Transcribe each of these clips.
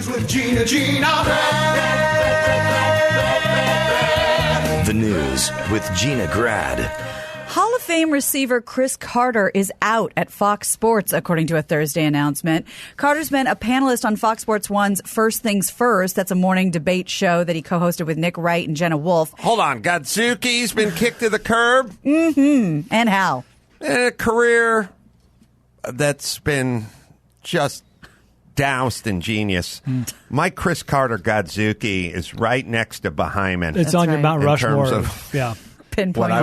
News with Gina. The News with GinaGrad. Hall of Fame receiver Cris Carter is out at Fox Sports, according to a Thursday announcement. Carter's been a panelist on Fox Sports 1's First Things First. That's a morning debate show that he co-hosted with Nick Wright and Jenna Wolfe. Hold on. Godzuki's been kicked to the curb? Mm-hmm. And how? A career that's been just doused in genius. My Cris Carter Godzuki is right next to Bahayman. It's on your Mount Rushmore. Pinpoint. What I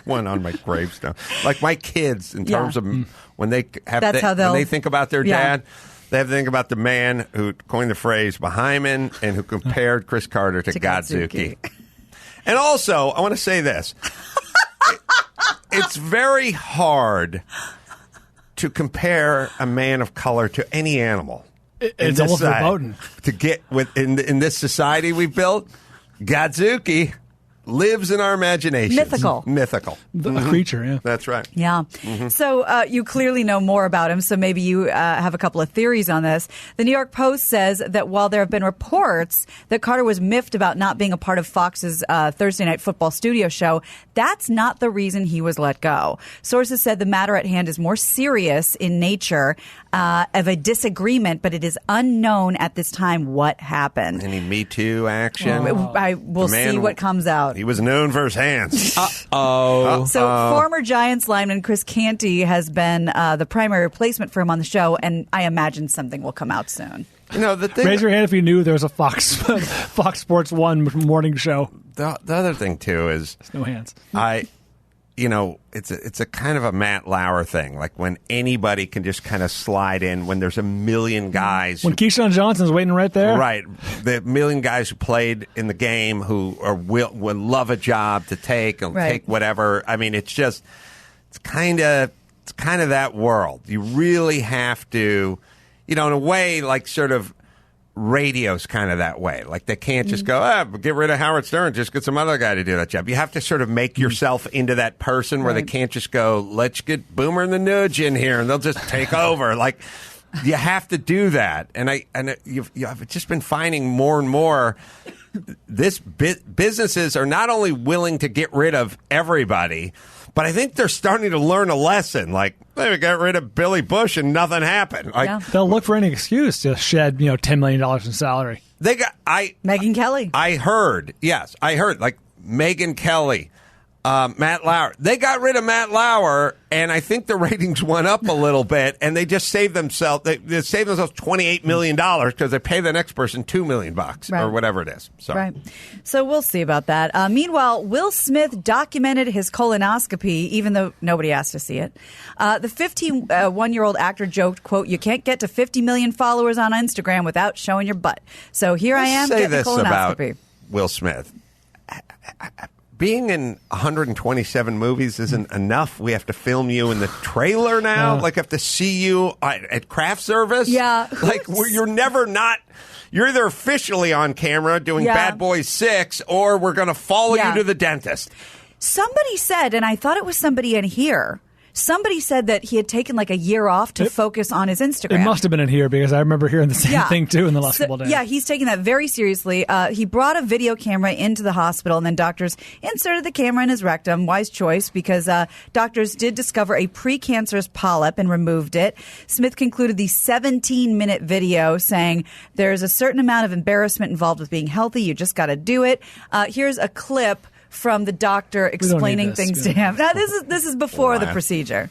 want on my gravestone. Like my kids, in terms of when they when they think about their dad, they have to think about the man who coined the phrase Bahayman and who compared Cris Carter to Godzuki. And also, I want to say this. It's very hard to compare a man of color to any animal. It's almost verboten. To get in this society we've built, Godzuki lives in our imagination. Mythical. A creature, yeah. That's right. Yeah. So you clearly know more about him, so maybe you have a couple of theories on this. The New York Post says that while there have been reports that Carter was miffed about not being a part of Fox's Thursday Night Football studio show, that's not the reason he was let go. Sources said the matter at hand is more serious in nature of a disagreement, but it is unknown at this time what happened. Any Me Too action? We'll see what comes out. He was known for his hands. So former Giants lineman Chris Canty has been the primary replacement for him on the show, and I imagine something will come out soon. You know, the thing, raise your hand if you knew there was a Fox Sports 1 morning show. The other thing, too, is... no hands. It's a kind of a Matt Lauer thing. Like when anybody can just kind of slide in when there's a million guys. When Keyshawn Johnson's waiting right there. Right. The million guys who played in the game who would love a job to take and take whatever. I mean, it's kind of that world. You really have to, in a way, like sort of radio's kind of that way. Like they can't just go, get rid of Howard Stern, just get some other guy to do that job. You have to sort of make yourself into that person where they can't just go, let's get Boomer and the Nudge in here and they'll just take over. Like you have to do that. And I've just been finding more and more businesses are not only willing to get rid of everybody, but I think they're starting to learn a lesson. Like, we got rid of Billy Bush and nothing happened. Like, they'll look for any excuse to shed, $10 million in salary. They got Megyn Kelly. I heard, like Megyn Kelly, Matt Lauer. They got rid of Matt Lauer, and I think the ratings went up a little bit, and they just saved themselves. They saved themselves $28 million because they pay the next person $2 million or whatever it is. So we'll see about that. Meanwhile, Will Smith documented his colonoscopy, even though nobody asked to see it. The 51-year-old actor joked, quote, "You can't get to 50 million followers on Instagram without showing your butt. So here I am getting a colonoscopy." About Will Smith. Being in 127 movies isn't enough. We have to film you in the trailer now. Like, have to see you at craft service. Yeah. Like, you're never not. You're either officially on camera doing Bad Boys 6, or we're going to follow you to the dentist. Somebody said, and I thought it was somebody in here, somebody said that he had taken like a year off to focus on his Instagram. It must have been in here because I remember hearing the same thing too in the last couple of days. Yeah, he's taking that very seriously. He brought a video camera into the hospital, and then doctors inserted the camera in his rectum. Wise choice, because doctors did discover a precancerous polyp and removed it. Smith concluded the 17-minute video saying, "There's a certain amount of embarrassment involved with being healthy. You just got to do it." Here's a clip from the doctor explaining things to him. Now, this is before the procedure.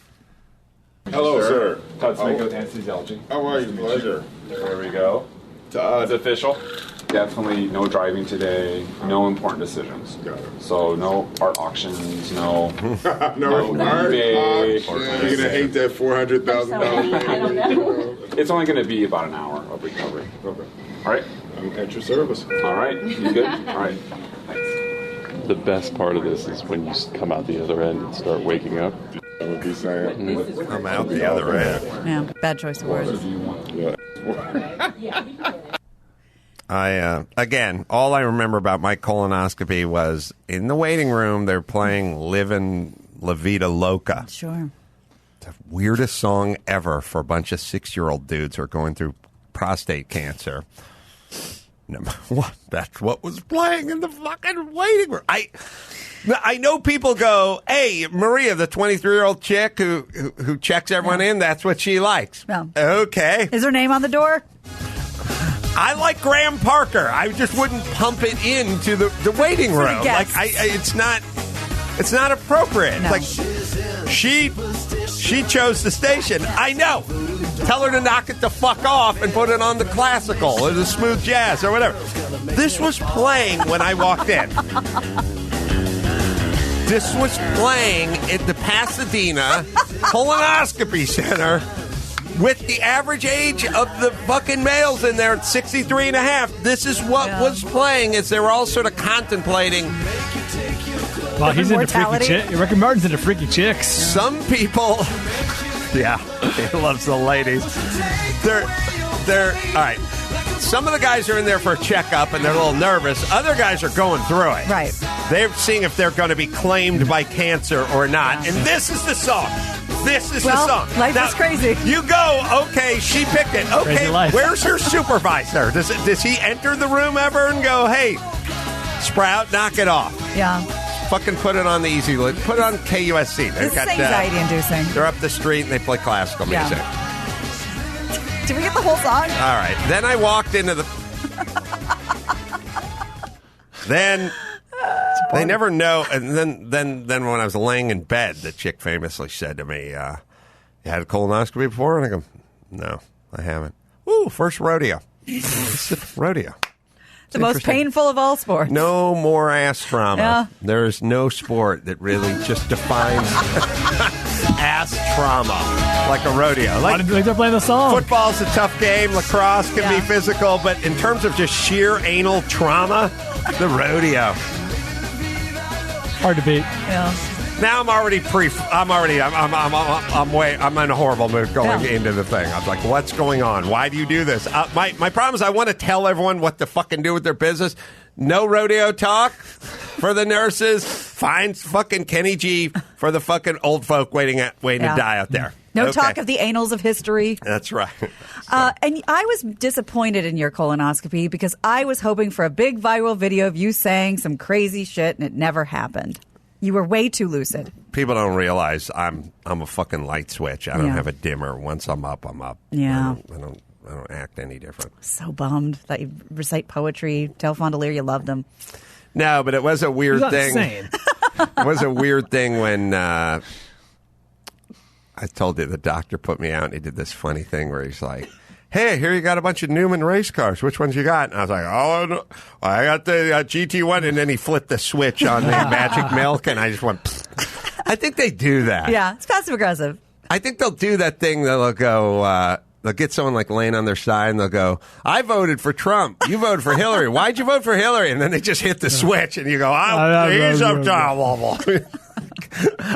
Hello, sir. Todd Smith with anesthesiology. How are you? Pleasure. There we go. Todd. It's official. Definitely no driving today. No important decisions. Got it. So no art auctions. No. no art auctions. You're gonna hate that $400,000. It's only going to be about an hour of recovery. Okay. All right. I'm at your service. All right. You good? All right. Thanks. The best part of this is when you come out the other end and start waking up. I would be saying, come out the other end. Yeah, bad choice of words. Again, all I remember about my colonoscopy was in the waiting room, they're playing Livin' La Vida Loca. Sure. The weirdest song ever for a bunch of 6-year-old dudes who are going through prostate cancer. Number one, that's what was playing in the fucking waiting room. I know people go, hey, Maria, the 23-year-old chick who checks everyone in, that's what she likes. No. Okay. Is her name on the door? I like Graham Parker. I just wouldn't pump it into the waiting room. Like it's not appropriate. No. Like she chose the station. I know. Tell her to knock it the fuck off and put it on the classical or the smooth jazz or whatever. This was playing when I walked in. This was playing at the Pasadena Colonoscopy Center with the average age of the fucking males in there at 63 and a half. This is what was playing as they were all sort of contemplating. Well, he's into freaky chicks. Rick Martin's into freaky chicks. Some people, yeah, he loves the ladies. They're all right. Some of the guys are in there for a checkup and they're a little nervous. Other guys are going through it. Right. They're seeing if they're going to be claimed by cancer or not. And this is the song. This is the song. Life is crazy. You go, okay, she picked it. Okay, where's your supervisor? Does he enter the room ever and go, hey, Sprout, knock it off? Yeah. Fucking put it on the easy list. Put it on KUSC. This is anxiety-inducing. They're up the street and they play classical music. Did we get the whole song? All right. Then I walked into the... Then... They never know. And then when I was laying in bed, the chick famously said to me, you had a colonoscopy before? And I go, no, I haven't. Ooh, first rodeo. Rodeo. The most painful of all sports. No more ass trauma. Yeah. There is no sport that really just defines ass trauma like a rodeo. Like they're playing the song. Football's a tough game. Lacrosse can be physical. But in terms of just sheer anal trauma, the rodeo. Hard to beat. Yeah. Now I'm in a horrible mood going into the thing. I'm like, what's going on? Why do you do this? My problem is I want to tell everyone what to fucking do with their business. No rodeo talk for the nurses. Find fucking Kenny G for the fucking old folk waiting to die out there. No talk of the annals of history. That's right. And I was disappointed in your colonoscopy because I was hoping for a big viral video of you saying some crazy shit, and it never happened. You were way too lucid. People don't realize I'm a fucking light switch. I don't have a dimmer. Once I'm up, I'm up. Yeah. I don't act any different. So bummed that you recite poetry. Tell Fondelier you loved him. No, but it was a weird thing. Insane. It was a weird thing when I told you the doctor put me out and he did this funny thing where he's like, hey, here you got a bunch of Newman race cars. Which ones you got? And I was like, oh, no, I got the GT1. And then he flipped the switch on the Magic Milk, and I just went, pfft. I think they do that. Yeah, it's passive-aggressive. I think they'll do that thing that they'll go, they'll get someone like laying on their side, and they'll go, I voted for Trump. You voted for Hillary. Why'd you vote for Hillary? And then they just hit the switch, and you go, he's up to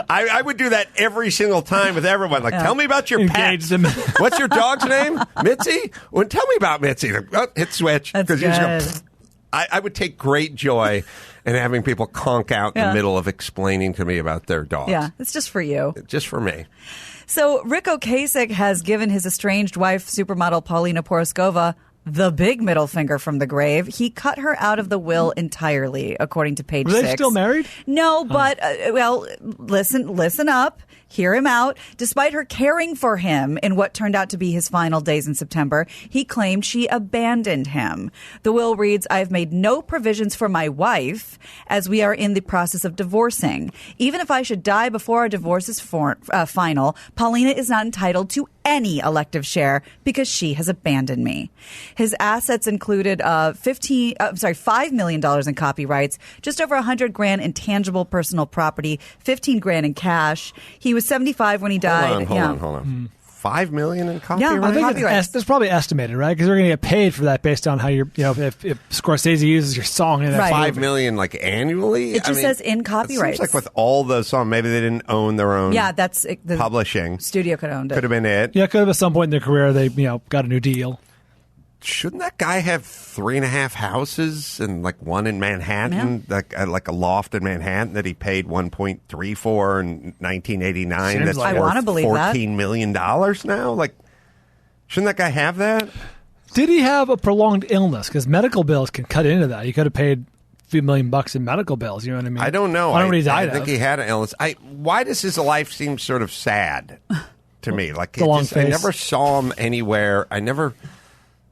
I would do that every single time with everyone. Like, tell me about your pets. What's your dog's name? Mitzi? Well, tell me about Mitzi. Hit switch. That's good. You just go, I would take great joy in having people conk out in the middle of explaining to me about their dogs. Yeah, it's just for you. Just for me. So Rick Ocasek has given his estranged wife, supermodel Paulina Poroskova, the big middle finger from the grave. He cut her out of the will entirely, according to Page 6. Were they still married? No, but, listen up. Hear him out. Despite her caring for him in what turned out to be his final days in September, he claimed she abandoned him. The will reads, I've made no provisions for my wife as we are in the process of divorcing. Even if I should die before our divorce is final, Paulina is not entitled to any elective share because she has abandoned me. His assets included $5 million in copyrights, just over $100,000 in tangible personal property, $15,000 in cash. He was 75 when he died. Hold on. $5 million in copyright? Yeah, I think that's probably estimated, right? Because they're going to get paid for that based on how you're, if Scorsese uses your song in that Right. $5 million like annually? It just says in copyrights. It seems like with all those songs, maybe they didn't own their own. Yeah, that's the publishing. Studio could have owned it. Could have been it. Yeah, could have at some point in their career they got a new deal. Shouldn't that guy have 3.5 houses and like one in Manhattan, like a loft in Manhattan that he paid $1.3 for in 1989? Seems That's like I want to believe that. $14 million now. Like, shouldn't that guy have that? Did he have a prolonged illness? Because medical bills can cut into that. He could have paid a few $1 million in medical bills. You know what I mean? I don't know. I don't know what he died I think of. he had an illness. Why does his life seem sort of sad to me? Like I never saw him anywhere. I never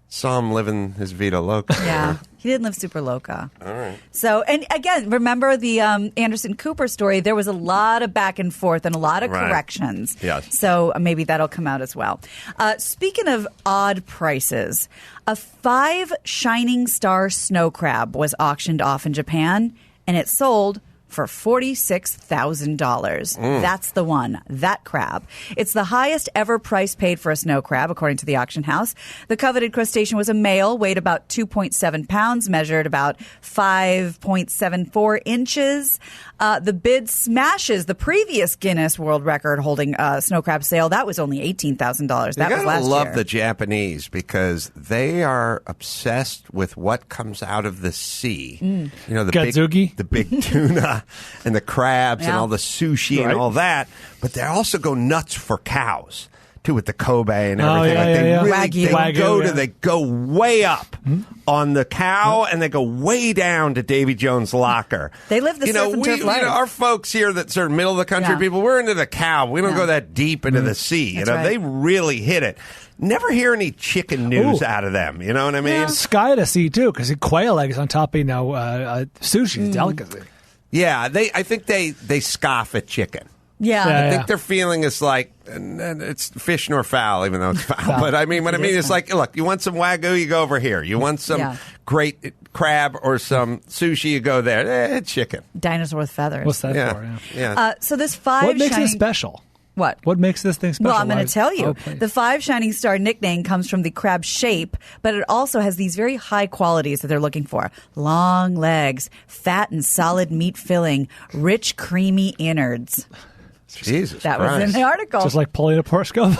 saw him living his Vida Loca. Yeah. He didn't live super loca. All right. So, and again, remember the Anderson Cooper story? There was a lot of back and forth and a lot of corrections. Yes. So maybe that'll come out as well. Speaking of odd prices, a 5 shining star snow crab was auctioned off in Japan, and it sold for $46,000. That's the one, that crab. It's the highest ever price paid for a snow crab, according to the auction house. The coveted crustacean was a male, weighed about 2.7 pounds, measured about 5.74 inches. The bid smashes the previous Guinness World Record holding snow crab sale. That was only $18,000. That was last year. You love the Japanese because they are obsessed with what comes out of the sea. You know, the big tuna and the crabs and all the sushi and all that. But they also go nuts for cows too, with the Kobe and everything. They go way up on the cow and they go way down to Davy Jones' locker. They live the surf and turf life. Our folks here that sort of middle of the country people, we're into the cow. We don't go that deep into the sea. They really hit it. Never hear any chicken news out of them. You know what I mean? Yeah. Sky to sea too, because quail eggs on top of sushi is delicacy. Yeah, I think they scoff at chicken. Yeah. I think their feeling is like, it's fish nor fowl, even though it's fowl. But I mean, what I mean is like, look, you want some Wagyu, you go over here. You want some great crab or some sushi, you go there. Chicken. Dinosaur with feathers. What's that for? Yeah. So this 5 What makes it special? What makes this thing special? Well, I'm going to tell you. The 5 shining star nickname comes from the crab shape, but it also has these very high qualities that they're looking for. Long legs, fat and solid meat filling, rich, creamy innards. Jesus That Christ. was in the article. Just like pulling a periscope.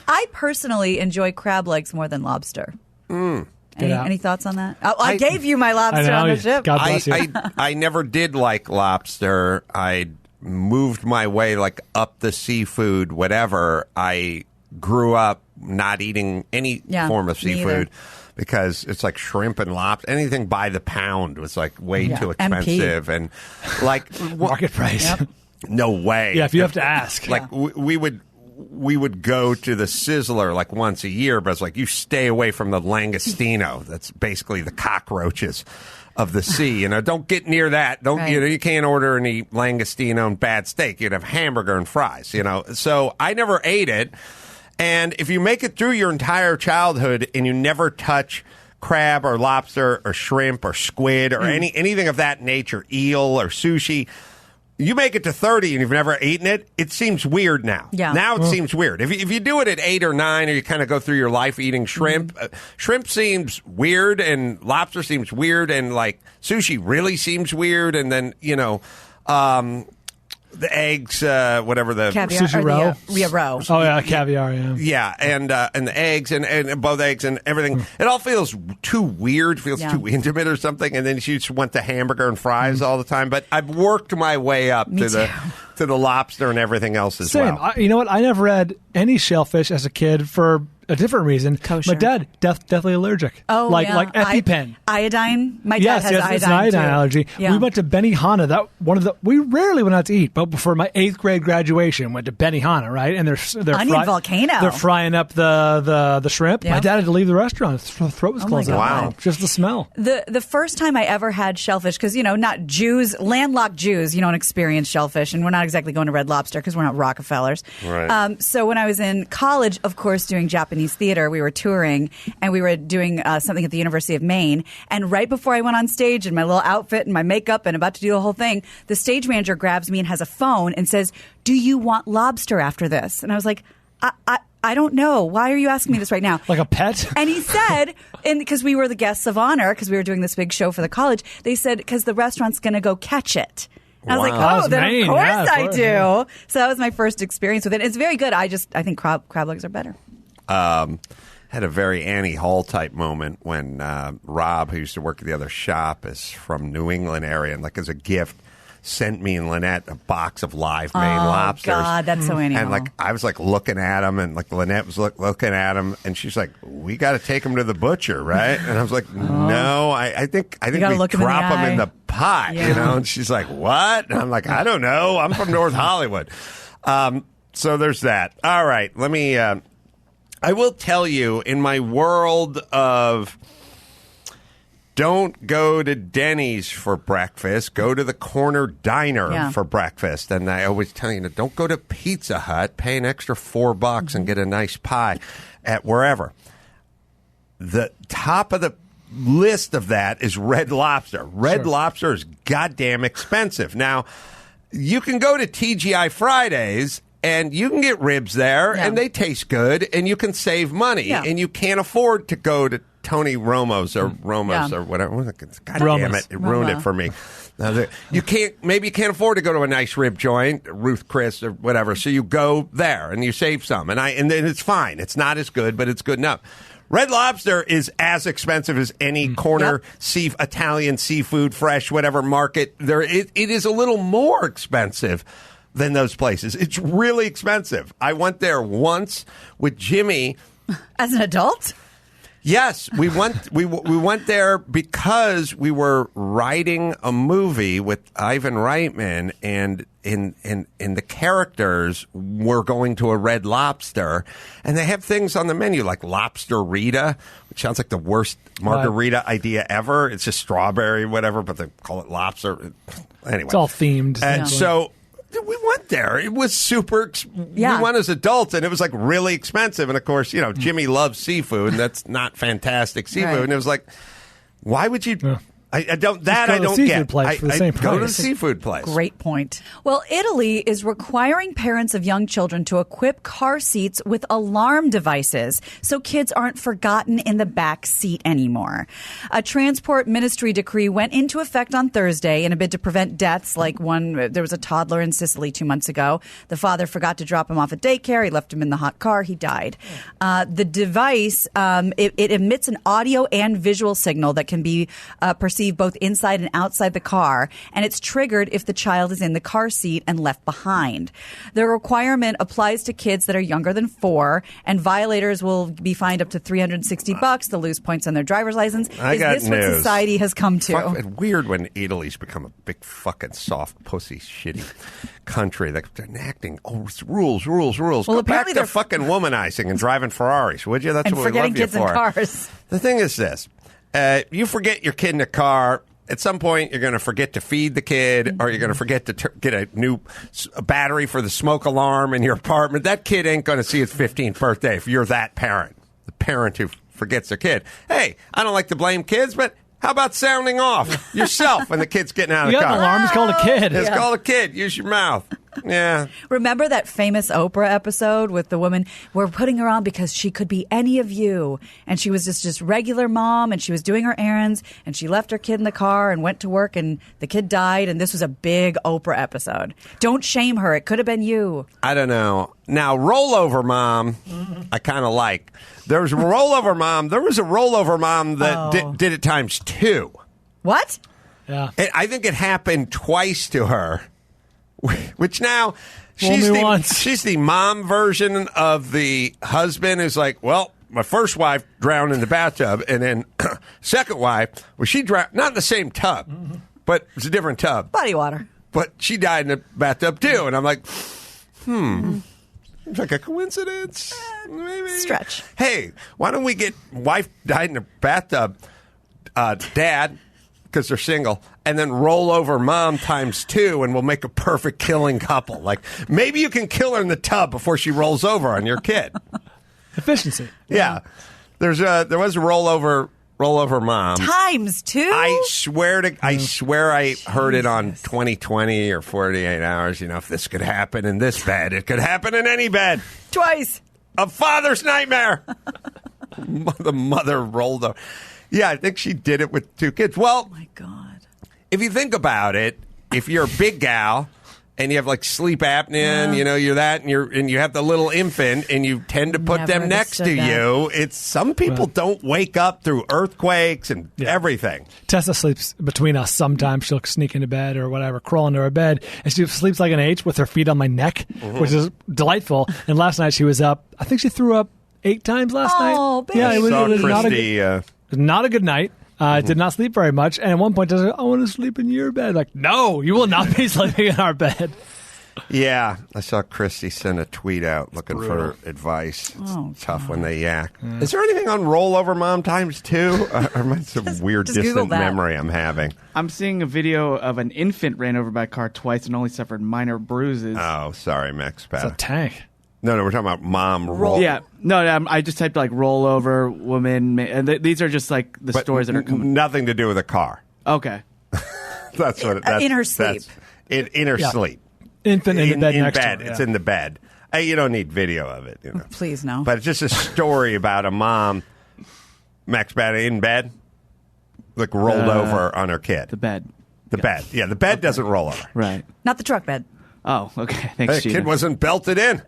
I personally enjoy crab legs more than lobster. Any thoughts on that? I gave you my lobster on the ship. God bless you. I never did like lobster. I moved my way like up the seafood, whatever. I grew up not eating any form of seafood because it's like shrimp and lobster. Anything by the pound was like way too expensive. MP. And like market price. Yep. No way. Yeah, if you have to ask. Like we would go to the Sizzler like once a year, but it's like you stay away from the langostino. That's basically the cockroaches of the sea. Don't get near that. You can't order any langostino and bad steak. You'd have hamburger and fries. So I never ate it. And if you make it through your entire childhood and you never touch crab or lobster or shrimp or squid or anything of that nature, eel or sushi, you make it to 30 and you've never eaten it, it seems weird now. Yeah. Now it seems weird. If you do it at 8 or 9 or you kind of go through your life eating shrimp, shrimp seems weird and lobster seems weird and like sushi really seems weird. And then, the eggs, whatever the caviar, sushi roe. Roe. Oh yeah, caviar. Yeah, and the eggs and both eggs and everything. It all feels too weird, feels too intimate or something. And then you just want the hamburger and fries all the time. But I've worked my way up to the lobster and everything else as well. You know what? I never had any shellfish as a kid for a different reason. Kosher. My dad, definitely allergic. Oh, like EpiPen. Iodine. My dad has iodine, it's an iodine too. allergy. Yeah. We went to Benihana. We rarely went out to eat, but before my 8th grade graduation, went to Benihana, right? And they're Onion Volcano. They're frying up the shrimp. Yeah. My dad had to leave the restaurant. His throat was closing. Wow. Just the smell. The first time I ever had shellfish, because not Jews, landlocked Jews, don't experience shellfish, and we're not exactly going to Red Lobster because we're not Rockefellers. Right. So when I was in college, of course, doing Japanese theater, we were touring and we were doing something at the University of Maine. And right before I went on stage in my little outfit and my makeup and about to do the whole thing, the stage manager grabs me and has a phone and says, "Do you want lobster after this?" And I was like, I don't know. Why are you asking me this right now? Like a pet? And he said, and because we were the guests of honor, because we were doing this big show for the college, they said, because the restaurant's going to go catch it. And I was like, then Maine. of course Yeah, I do. So that was my first experience with it. It's very good. I think crab legs are better. Had a very Annie Hall type moment when Rob, who used to work at the other shop, is from New England area, and like as a gift sent me and Lynette a box of live Maine lobsters. Oh, God, that's so animal. And, I was, looking at them, and, Lynette was looking at them, and she's like, we got to take them to the butcher, right? And I was like, no, I think we drop them in the pot, And she's like, what? And I'm like, I don't know. I'm from North Hollywood. So there's that. All right, let me... I will tell you, in my world of don't go to Denny's for breakfast, go to the corner diner for breakfast. And I always tell you, don't go to Pizza Hut, pay an extra $4 and get a nice pie at wherever. The top of the list of that is Red Lobster. Red Lobster is goddamn expensive. Now, you can go to TGI Fridays, and you can get ribs there, and they taste good, and you can save money, and you can't afford to go to Tony Romo's or or whatever. God damn it, it ruined it for me. You can't afford to go to a nice rib joint, Ruth Chris or whatever, so you go there and you save some, and then it's fine. It's not as good, but it's good enough. Red Lobster is as expensive as any corner Italian seafood, fresh, whatever market. It is a little more expensive than those places. It's really expensive. I went there once with Jimmy. As an adult? Yes, we went there because we were writing a movie with Ivan Reitman, and in the characters were going to a Red Lobster, and they have things on the menu like lobster Rita, which sounds like the worst margarita idea ever. It's just strawberry, whatever, but they call it lobster. Anyway, it's all themed. And so we went there. It was super. We went as adults, and it was really expensive. And of course, Jimmy loves seafood, and that's not fantastic seafood. Right. And it was like, why would you? Yeah. I don't get. For the same price. Go to the seafood place. Great point. Well, Italy is requiring parents of young children to equip car seats with alarm devices so kids aren't forgotten in the back seat anymore. A transport ministry decree went into effect on Thursday in a bid to prevent deaths like there was a toddler in Sicily 2 months ago. The father forgot to drop him off at daycare. He left him in the hot car. He died. The device, it emits an audio and visual signal that can be perceived both inside and outside the car, and it's triggered if the child is in the car seat and left behind. The requirement applies to kids that are younger than 4, and violators will be fined up to $360. They'll lose points on their driver's license. Is this what society has come to? It's weird when Italy's become a big fucking soft pussy shitty country. They're enacting rules. Well, go back to fucking womanizing and driving Ferraris, would you? That's what we love you for. And forgetting kids in cars. The thing is this. You forget your kid in a car. At some point, you're going to forget to feed the kid, or you're going to forget to get a new battery for the smoke alarm in your apartment. That kid ain't going to see his 15th birthday if you're that parent, the parent who forgets their kid. Hey, I don't like to blame kids, but how about sounding off yourself when the kid's getting out of the car? You got an alarm. It's called a kid. It's called a kid. Use your mouth. Yeah. Remember that famous Oprah episode with the woman? We're putting her on because she could be any of you. And she was just regular mom, and she was doing her errands, and she left her kid in the car and went to work, and the kid died. And this was a big Oprah episode. Don't shame her. It could have been you. I don't know. Now, rollover mom, I kind of like. There was a rollover mom. There was a rollover mom that did it times 2. What? Yeah. I think it happened twice to her. Which now, she's the mom version of the husband who's like, well, my first wife drowned in the bathtub, and then second wife, well, she drowned, not in the same tub, but it's a different tub. Body water. But she died in the bathtub, too. And I'm like, seems like a coincidence. Maybe. Stretch. Hey, why don't we get wife died in the bathtub, dad, because they're single, and then roll over mom times 2, and we'll make a perfect killing couple. Like, maybe you can kill her in the tub before she rolls over on your kid. Efficiency. Yeah. There was a rollover mom. Times 2? I swear I heard it on 20/20 or 48 Hours. If this could happen in this bed, it could happen in any bed. Twice. A father's nightmare. The mother rolled over. Yeah, I think she did it with 2 kids. Well, oh my God. If you think about it, if you're a big gal and you have like sleep apnea, and you're that, and you have the little infant, and you tend to put them next to you. It's some people don't wake up through earthquakes and everything. Tessa sleeps between us sometimes. She'll sneak into bed or whatever, crawl into her bed, and she sleeps like an H with her feet on my neck, which is delightful. And last night she was up. I think she threw up 8 times last night. Oh, baby. Yeah, it was Christy, not a good night. Did not sleep very much. And at one point, I was like, I want to sleep in your bed. Like, no, you will not be sleeping in our bed. Yeah, I saw Christy send a tweet out looking for advice. It's tough when they yak. Is there anything on rollover mom times 2? Or some weird distant memory I'm having? I'm seeing a video of an infant ran over by a car twice and only suffered minor bruises. Oh, sorry, Max. It's a tank. No, we're talking about mom roll. Yeah, no, I just typed like rollover woman, and these are just like the stories that are coming. Nothing to do with a car. Okay, that's what. That's, in her sleep. In her sleep. Infant in the bed next to her. It's in the bed. You don't need video of it. Please no. But it's just a story about a mom, Max Bad in bed, like rolled over on her kid. The bed. The bed. Yeah, the bed doesn't roll over. Right. Not the truck bed. Oh, okay. Thanks, The kid wasn't belted in.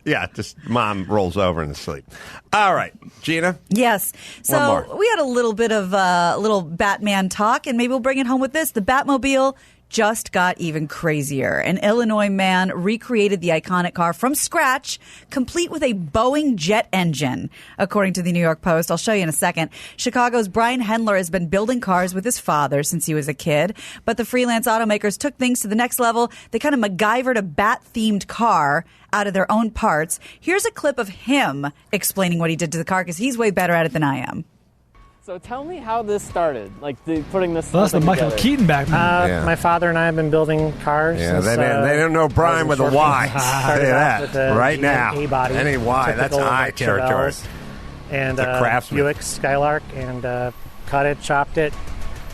Yeah, just mom rolls over in the sleep. All right, Gina? Yes. So we had a little bit of little Batman talk, and maybe we'll bring it home with this. The Batmobile just got even crazier. An Illinois man recreated the iconic car from scratch, complete with a Boeing jet engine, according to the New York Post. I'll show you in a second. Chicago's Brian Hendler has been building cars with his father since he was a kid, but the freelance automakers took things to the next level. They kind of MacGyvered a bat-themed car out of their own parts. Here's a clip of him explaining what he did to the car, because he's way better at it than I am. So tell me how this started, like putting this. Well, that's the Michael Keaton back then. My father and I have been building cars. Yeah, they don't know Brian with a Y. Say that right now. A-body, any Y, that's high territory. And Craftsman. Buick Skylark, and cut it, chopped it,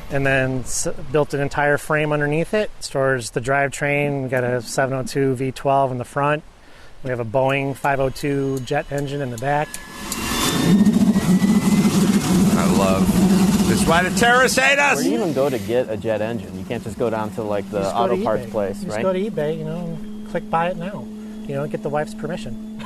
and then built an entire frame underneath it. Stores the drivetrain. We got a 702 V12 in the front. We have a Boeing 502 jet engine in the back. I love. This is why the terrorists hate us. Where do you even go to get a jet engine? You can't just go down to like the auto parts place, right? Just go to eBay, and click buy it now. Get the wife's permission.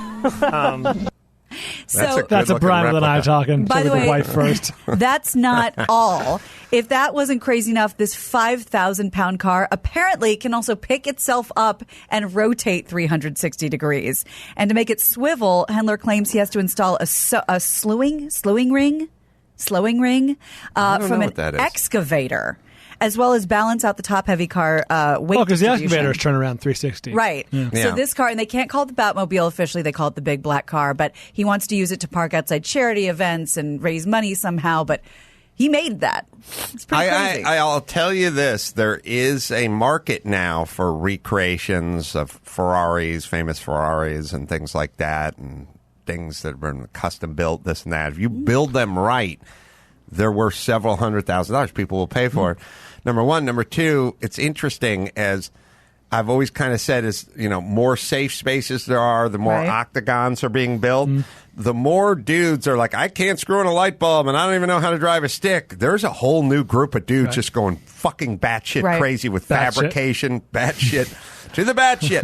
That's a Brian and I talking. By the way, wife first. That's not all. If that wasn't crazy enough, this 5,000-pound car apparently can also pick itself up and rotate 360 degrees. And to make it swivel, Hendler claims he has to install a slewing ring from an excavator, as well as balance out the top-heavy car weight because the distribution. excavators turn around 360. Right. Yeah. So this car, and they can't call it the Batmobile officially, they call it the big black car, but he wants to use it to park outside charity events and raise money somehow, but he made that. It's pretty crazy. I'll tell you this. There is a market now for recreations of Ferraris, famous Ferraris, and things like that, and things that have been custom built, this and that. If you build them right, they're worth several $100,000. People will pay for it. Number one. Number two, it's interesting, as I've always kind of said, is, more safe spaces there are, the more octagons are being built. The more dudes are like, I can't screw in a light bulb and I don't even know how to drive a stick. There's a whole new group of dudes just going fucking batshit crazy with fabrication, batshit to the batshit.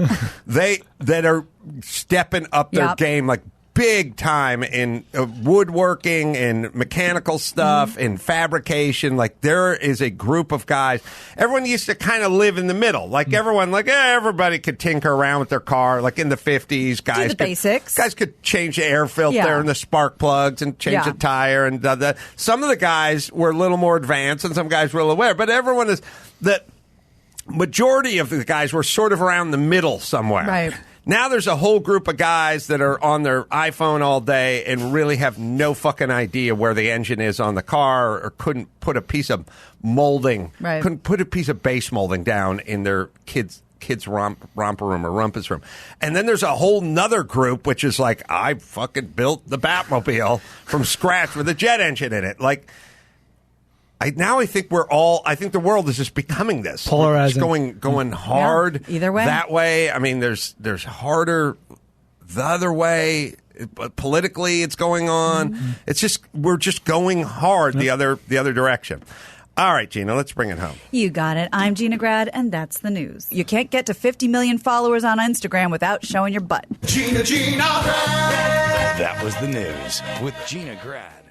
that are stepping up their game like big time in woodworking and mechanical stuff and fabrication. Like, there is a group of guys. Everyone used to kind of live in the middle. Like, everyone, everybody could tinker around with their car. Like, in the 50s, guys. Do the basics. Guys could change the air filter and the spark plugs and change the tire. And some of the guys were a little more advanced and some guys were a little aware. But everyone is, the majority of the guys were sort of around the middle somewhere. Right. Now there's a whole group of guys that are on their iPhone all day and really have no fucking idea where the engine is on the car, or couldn't put a piece of molding, couldn't put a piece of base molding down in their kids' romper room or rumpus room. And then there's a whole nother group, which is like, I fucking built the Batmobile from scratch with a jet engine in it. Like, I think I think the world is just becoming this. Polarizing. It's going hard. Either way. That way. I mean, there's harder the other way. But politically, it's going on. It's just, we're just going hard the other direction. All right, Gina, let's bring it home. You got it. I'm GinaGrad, and that's the news. You can't get to 50 million followers on Instagram without showing your butt. That was the news with GinaGrad.